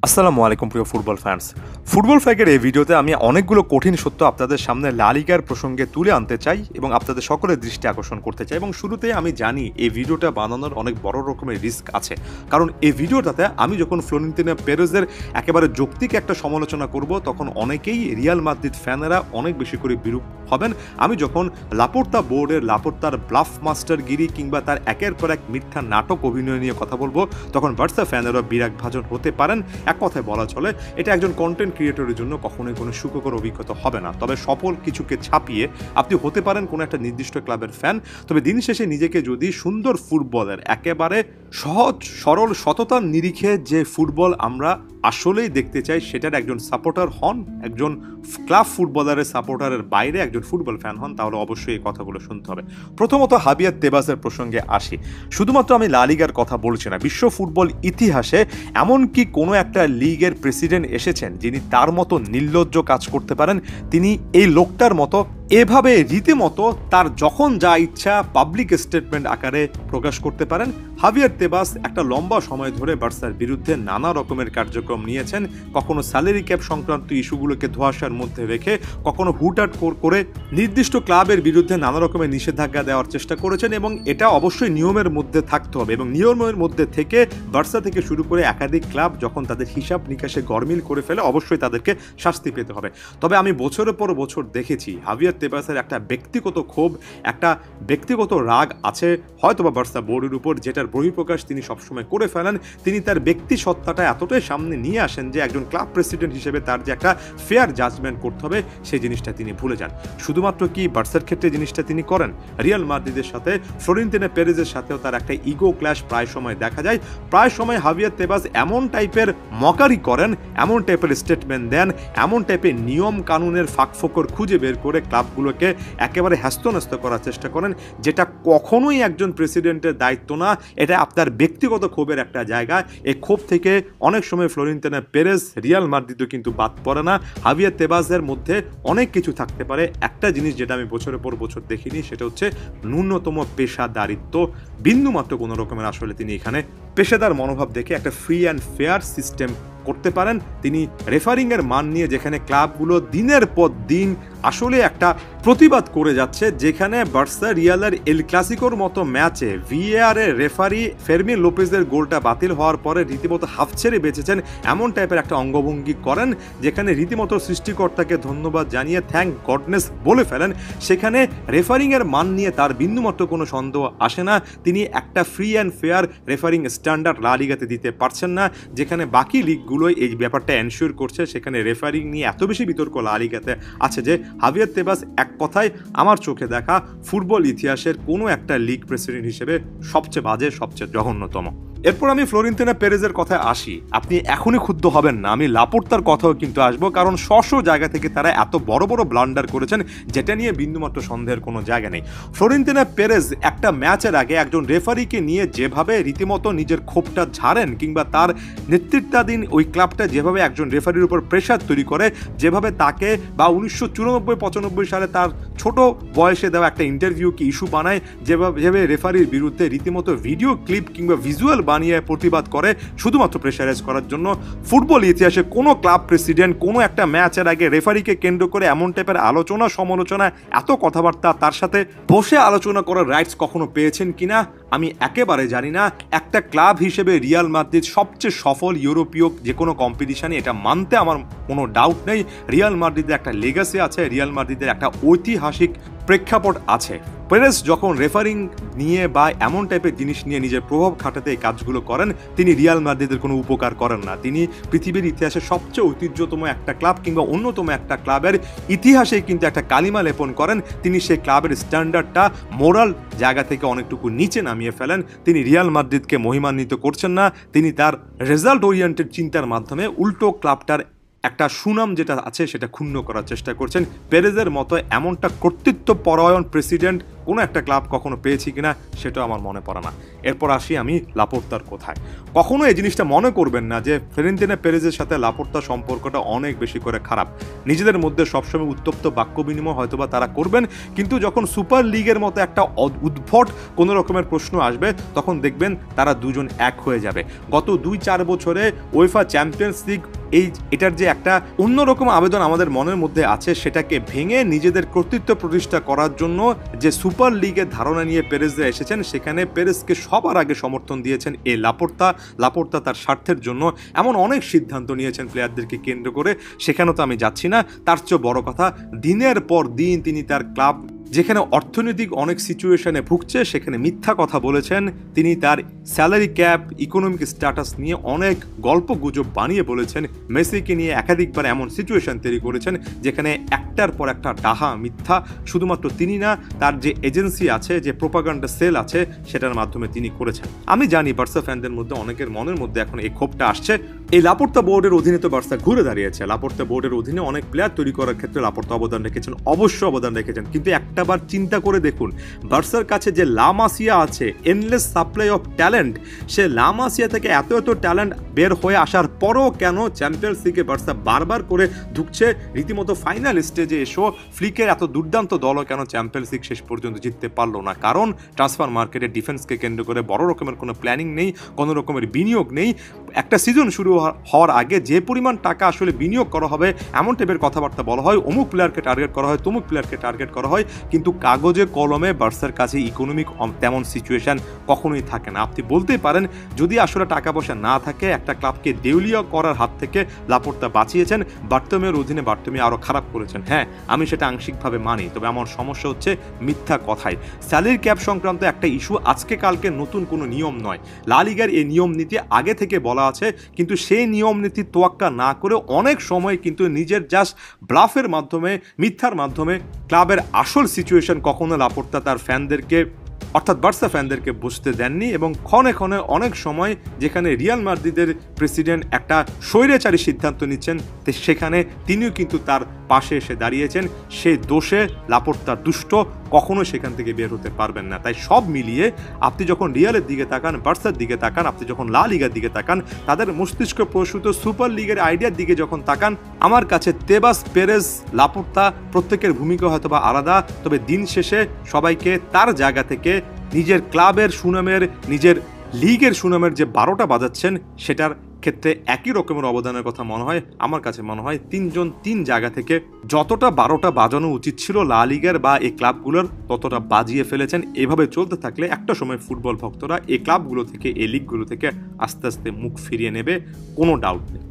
আসসালামু আলাইকুম প্রিয় ফুটবল ফ্যান্স। ফুটবল ফ্যাকের এই ভিডিওতে আমি অনেকগুলো কঠিন সত্য আপনাদের সামনে লা লিগার প্রসঙ্গে তুলে আনতে চাই এবং আপনাদের সকলের দৃষ্টি আকর্ষণ করতে চাই। এবং শুরুতেই আমি জানি এই ভিডিওটা বানানোর অনেক বড় রকমের রিস্ক আছে, কারণ এই ভিডিওটাতে আমি যখন ফ্লোরেন্তিনো পেরেজের একেবারে যৌক্তিক একটা সমালোচনা করব তখন অনেকেই রিয়াল মাদ্রিদ ফ্যানেরা অনেক বেশি করে বিরূপ হবেন। আমি যখন লাপোর্তা বোর্ডের লাপোর্তার ব্লাফ মাস্টারগিরি কিংবা তার একের পর এক মিথ্যা নাটক অভিনয় নিয়ে কথা বলবো তখন বার্সা ফ্যানেরা বিরাগ ভাজন হতে পারেন। এক কথায় বলা চলে এটা একজন কন্টেন্ট ক্রিয়েটরের জন্য কখনোই কোনো সুখকর অভিজ্ঞতা হবে না। তবে সফল কিছুকে ছাপিয়ে আপনি হতে পারেন কোনো একটা নির্দিষ্ট ক্লাবের ফ্যান, তবে দিন শেষে নিজেকে যদি সুন্দর ফুটবলের একেবারে সহজ সরল সততার নিরিখে যে ফুটবল আমরা আসলেই দেখতে চাই সেটার একজন সাপোর্টার হন, একজন ক্লাব ফুটবলারের সাপোর্টারের বাইরে একজন ফুটবল ফ্যান হন, তাহলে অবশ্যই এই কথাগুলো শুনতে হবে। প্রথমত হাবিয়ার তেবাসের প্রসঙ্গে আসি। শুধুমাত্র আমি লা লিগার কথা বলছি না, বিশ্ব ফুটবল ইতিহাসে এমনকি কোনো একটা লিগের প্রেসিডেন্ট এসেছেন যিনি তার মতো নির্লজ্জ কাজ করতে পারেন। তিনি এই লোকটার মতো এভাবে রীতিমতো তার যখন যা ইচ্ছা পাবলিক স্টেটমেন্ট আকারে প্রকাশ করতে পারেন। হাবিয়ার তেবাস একটা লম্বা সময় ধরে বার্সার বিরুদ্ধে নানা রকমের কার্যক্রম নিয়েছেন, কখনো স্যালারি ক্যাপ সংক্রান্ত ইস্যুগুলোকে ধোঁয়াশার মধ্যে রেখে, কখনো হুটহাট করে নির্দিষ্ট ক্লাবের বিরুদ্ধে নানা রকমের নিষেধাজ্ঞা দেওয়ার চেষ্টা করেছেন। এবং এটা অবশ্যই নিয়মের মধ্যে থাকতে হবে, এবং নিয়মের মধ্যে থেকে বার্সা থেকে শুরু করে একাধিক ক্লাব যখন তাদের হিসাব নিকাশে গরমিল করে ফেলে অবশ্যই তাদেরকে শাস্তি পেতে হবে। তবে আমি বছরের পর বছর দেখেছি হাবিয়ার তেবাসের একটা ব্যক্তিগত ক্ষোভ, একটা ব্যক্তিগত রাগ আছে হয়তোবা বার্সা বোর্ডের উপর, যেটার বহিঃপ্রকাশ তিনি সবসময় করে ফেলেন। তিনি তার ব্যক্তি সত্তাটা এতটাই সামনে নিয়ে আসেন যে একজন ক্লাব প্রেসিডেন্ট হিসেবে তার যে একটা ফেয়ার জাজমেন্ট করতে হবে সেই জিনিসটা তিনি ভুলে যান। শুধুমাত্র কি বার্সার ক্ষেত্রে জিনিসটা তিনি করেন, রিয়াল মাদ্রিদের সাথে ফ্লোরেন্তিনো পেরেজের সাথেও তার একটা ইগো ক্ল্যাশ প্রায় সময় দেখা যায়। প্রায় সময় হাবিয়ার তেবাস এমন টাইপের মকারি করেন, এমন টাইপের স্টেটমেন্ট দেন, এমন টাইপের নিয়ম কানুনের ফাঁকফোকর খুঁজে বের করে ক্লাবগুলোকে একেবারে হ্যাস্তন্যস্ত করার চেষ্টা করেন, যেটা কখনোই একজন প্রেসিডেন্টের দায়িত্ব না। এটা আপনার ব্যক্তিগত ক্ষোভের একটা জায়গা। এই ক্ষোভ থেকে অনেক সময় ফ্লোরেন্তিনো পেরেজ, রিয়াল মাদ্রিদও কিন্তু বাদ পড়ে না। হাবিয়ার তেবাসের মধ্যে অনেক কিছু থাকতে পারে, একটা জিনিস যেটা আমি বছরের পর বছর দেখিনি সেটা হচ্ছে ন্যূনতম পেশাদারিত্ব। বিন্দুমাত্র কোনো রকমের আসলে তিনি এখানে পেশাদার মনোভাব দেখে একটা ফ্রি অ্যান্ড ফেয়ার সিস্টেম করতে পারেন। তিনি রেফারিংয়ের মান নিয়ে যেখানে ক্লাবগুলো দিনের পর দিন আসলে একটা প্রতিবাদ করে যাচ্ছে, যেখানে বার্সা রিয়ালের এল ক্লাসিকোর মতো ম্যাচে ভিএআর এর রেফারি ফেরমিন লোপেজের গোলটা বাতিল হওয়ার পরে রীতিমতো হাফ ছেড়ে বেঁচেছেন এমন টাইপের একটা অঙ্গভঙ্গি করেন, যেখানে রীতিমতো সৃষ্টিকর্তাকে ধন্যবাদ জানিয়ে থ্যাংক গডনেস বলে ফেলেন। সেখানে রেফারিংয়ের মান নিয়ে তার বিন্দুমাত্র কোনো সন্দেহ আসে না। তিনি একটা free and fair referring standard লা লিগাতে দিতে পারছেন না, যেখানে বাকি লিগগুলোই এই ব্যাপারটা এনশিওর করছে। সেখানে রেফারিং নিয়ে এত বেশি বিতর্ক লা লিগাতে আছে যে হাবিয়ার তেবাস এক কথায় আমার চোখে দেখা ফুটবল ইতিহাসের কোনো একটা লিগ প্রেসিডেন্ট হিসেবে সবচেয়ে বাজে, সবচেয়ে জঘন্যতম। এরপর আমি ফ্লোরেন্তিনো পেরেজের কথায় আসি। আপনি এখনই ক্ষুব্ধ হবেন না, আমি লাপোর্তার কথাও কিন্তু আসবো, কারণ স্ব জায়গা থেকে তারা এত বড় বড় ব্লান্ডার করেছেন যেটা নিয়ে বিন্দুমাত্র সন্দেহের কোনো জায়গা নেই। ফ্লোরেন্তিনো পেরেজ একটা ম্যাচের আগে একজন রেফারিকে নিয়ে যেভাবে রীতিমতো নিজের ক্ষোভটা ঝাড়েন, কিংবা তার নেতৃত্বাধীন ওই ক্লাবটা যেভাবে একজন রেফারির উপর প্রেশার তৈরি করে, যেভাবে তাকে বা 1994-95 সালে তার ছোট বয়সে দেওয়া একটা ইন্টারভিউকে ইস্যু বানায়, যেভাবে রেফারির বিরুদ্ধে রীতিমতো ভিডিও ক্লিপ কিংবা ভিজুয়াল বানিয়ে প্রতিবাদ করে শুধুমাত্র প্রেশারাইজ করার জন্য। ফুটবল ইতিহাসে কোনো ক্লাব প্রেসিডেন্ট কোনো একটা ম্যাচের আগে রেফারিকে কেন্দ্র করে এমন টাইপের আলোচনা সমালোচনা, এত কথাবার্তা, তার সাথে বসে আলোচনা করার রাইটস কখনো পেয়েছেন কিনা আমি একেবারে জানি না। একটা ক্লাব হিসেবে রিয়াল মাদ্রিদ সবচেয়ে সফল ইউরোপীয় যে কোনো কম্পিটিশনে, এটা মানতে আমার কোনো ডাউট নেই। রিয়াল মাদ্রিদের একটা লেগাসি আছে, রিয়াল মাদ্রিদের একটা ঐতিহাসিক প্রেক্ষাপট আছে। পেরেজ যখন রেফারিং নিয়ে বা এমন টাইপের জিনিস নিয়ে নিজের প্রভাব খাটাতে এই কাজগুলো করেন, তিনি রিয়াল মাদ্রিদের কোনো উপকার করেন না। তিনি পৃথিবীর ইতিহাসে সবচেয়ে ঐতিহ্যতম একটা ক্লাব কিংবা অন্যতম একটা ক্লাবের ইতিহাসে কিন্তু একটা কালিমা লেপন করেন। তিনি সেই ক্লাবের স্ট্যান্ডার্ডটা মোরাল জায়গা থেকে অনেকটুকু নিচে নামিয়ে ফেলেন। তিনি রিয়াল মাদ্রিদকে মহিমান্বিত করছেন না, তিনি তার রেজাল্ট ওরিয়েন্টেড চিন্তার মাধ্যমে উল্টো ক্লাবটার একটা সুনাম যেটা আছে সেটা ক্ষুণ্ণ করার চেষ্টা করছেন। পেরেজের মতো এমনটা কর্তৃত্ব পরায়ণ প্রেসিডেন্ট কোনো একটা ক্লাব কখনো পেয়েছি কিনা সেটাও আমার মনে পড়ে না। এরপর আসি আমি লাপোর্তার কোথায়। কখনো এই জিনিসটা মনে করবেন না যে ফ্লোরেন্তিনো পেরেজের সাথে লাপোর্তার সম্পর্কটা অনেক বেশি করে খারাপ। নিজেদের মধ্যে সবসময় উত্তপ্ত বাক্য বিনিময় হয়তোবা তারা করবেন, কিন্তু যখন সুপার লিগের মতো একটা উদ্ভট কোনো রকমের প্রশ্ন আসবে তখন দেখবেন তারা দুজন এক হয়ে যাবে। গত 2-4 বছরে উয়েফা চ্যাম্পিয়ন্স লিগ এটার যে একটা অন্যরকম আবেদন আমাদের মনের মধ্যে আছে সেটাকে ভেঙে নিজেদের কর্তৃত্ব প্রতিষ্ঠা করার জন্য যে সুপার লিগের ধারণা নিয়ে পেরেজরা এসেছেন, সেখানে পেরেজকে সবার আগে সমর্থন দিয়েছেন এই লাপোর্তা তার স্বার্থের জন্য এমন অনেক সিদ্ধান্ত নিয়েছেন প্লেয়ারদেরকে কেন্দ্র করে। সেখানেও তো আমি যাচ্ছি না। তার চেয়ে বড় কথা, দিনের পর দিন তিনি তার ক্লাব যেখানে অর্থনৈতিক অনেক সিচুয়েশনে ভুগছে সেখানে মিথ্যা কথা বলেছেন। তিনি তার স্যালারি ক্যাপ, ইকোনমিক স্ট্যাটাস নিয়ে অনেক গল্প গুজব বানিয়ে বলেছেন। মেসিকে নিয়ে একাধিকবার এমন সিচুয়েশন তৈরি করেছেন যেখানে একটার পর একটা ডাহা মিথ্যা, শুধুমাত্র তিনি না, তার যে এজেন্সি আছে, যে প্রোপাগান্ডা সেল আছে, সেটার মাধ্যমে তিনি করেছেন। আমি জানি বার্সা ফ্যানদের মধ্যে অনেকের মনের মধ্যে এখন এই ক্ষোভটা আসছে। এই লাপোর্তা বোর্ডের অধীনে তো বার্সা ঘুরে দাঁড়িয়েছে। লাপোর্তা বোর্ডের অধীনে অনেক প্লেয়ার তৈরি করার ক্ষেত্রে লাপোর্তা অবদান রেখেছেন, অবশ্যই অবদান রেখেছেন, কিন্তু একটাবার চিন্তা করে দেখুন বার্সার কাছে যে লা মাসিয়া আছে, এন্ডলেস সাপ্লাই অফ ট্যালেন্ট, সে লা মাসিয়া থেকে এত ট্যালেন্ট বের হয়ে আসার পরও কেন চ্যাম্পিয়ন্স লিগে বার্সা বারবার করে ঢুকছে? রীতিমতো ফাইনাল স্টেজে এসো ফ্লিকের এত দুর্দান্ত দলও কেন চ্যাম্পিয়ন্স লিগ শেষ পর্যন্ত জিততে পারলো না? কারণ ট্রান্সফার মার্কেটে ডিফেন্সকে কেন্দ্র করে বড় রকমের কোনো প্ল্যানিং নেই, কোনো রকমের বিনিয়োগ নেই। একটা সিজন শুরু হওয়ার আগে যে পরিমাণ টাকা আসলে বিনিয়োগ করা হবে এমন টাইপের কথাবার্তা বলা হয়, অমুক প্লেয়ারকে টার্গেট করা হয়, তমুক প্লেয়ারকে টার্গেট করা হয়, কিন্তু কাগজে কলমে বার্সার কাছে ইকোনমিক তেমন সিচুয়েশন কখনোই থাকে না। আপনি বলতেই পারেন যদি আসলে টাকা পয়সা না থাকে একটা ক্লাবকে দেউলিয়া করার হাত থেকে লাপোর্তা বাঁচিয়েছেন, বার্তোমের অধীনে বার্তোমে আরও খারাপ করেছেন। হ্যাঁ, আমি সেটা আংশিকভাবে মানি, তবে আমার সমস্যা হচ্ছে মিথ্যা কথায়। স্যালারি ক্যাপ সংক্রান্ত একটা ইস্যু আজকে কালকে নতুন কোনো নিয়ম নয়। লা লিগার এই নিয়ম নীতি আগে থেকে বলা আছে, কিন্তু সেই নিয়ম নীতি তোয়াক্কা না করে অনেক সময় কিন্তু নিজের জাস্ট ব্লাফের মাধ্যমে, মিথ্যার মাধ্যমে ক্লাবের আসল সিচুয়েশন কখনো লাপোর্তা তার ফ্যানদেরকে অর্থাৎ বার্সা ফ্যানদেরকে বুঝতে দেননি। এবং ক্ষণে ক্ষণে অনেক সময় যেখানে রিয়াল মাদ্রিদের প্রেসিডেন্ট একটা স্বৈরাচারী সিদ্ধান্ত নিচ্ছেন, সেখানে তিনিও কিন্তু তার পাশে এসে দাঁড়িয়েছেন। সেই দোষে লাপোর্তা দুষ্ট, কখনো সেখান থেকে বের হতে পারবেন না। তাই সব মিলিয়ে আপনি যখন রিয়ালের দিকে তাকান, বার্সার দিকে তাকান, আপনি যখন লা লিগার দিকে তাকান, তাদের মস্তিষ্ক প্রসূত সুপার লিগের আইডিয়ার দিকে যখন তাকান, আমার কাছে তেবাস, পেরেজ, লাপোর্তা প্রত্যেকের ভূমিকা হয়তো বা আলাদা, তবে দিন শেষে সবাইকে তার জায়গা থেকে নিজের ক্লাবের সুনামের, নিজের লিগের সুনামের যে 12টা বাজাচ্ছেন সেটার ক্ষেত্রে একই রকমের অবদানের কথা মনে হয়। আমার কাছে মনে হয় তিনজন তিন জায়গা থেকে যতটা 12টা বাজানো উচিত ছিল লা লিগার বা এই ক্লাবগুলোর, ততটা বাজিয়ে ফেলেছেন। এভাবে চলতে থাকলে একটা সময় ফুটবল ভক্তরা এই ক্লাবগুলো থেকে, এই লিগগুলো থেকে আস্তে আস্তে মুখ ফিরিয়ে নেবে, কোনো ডাউট নেই।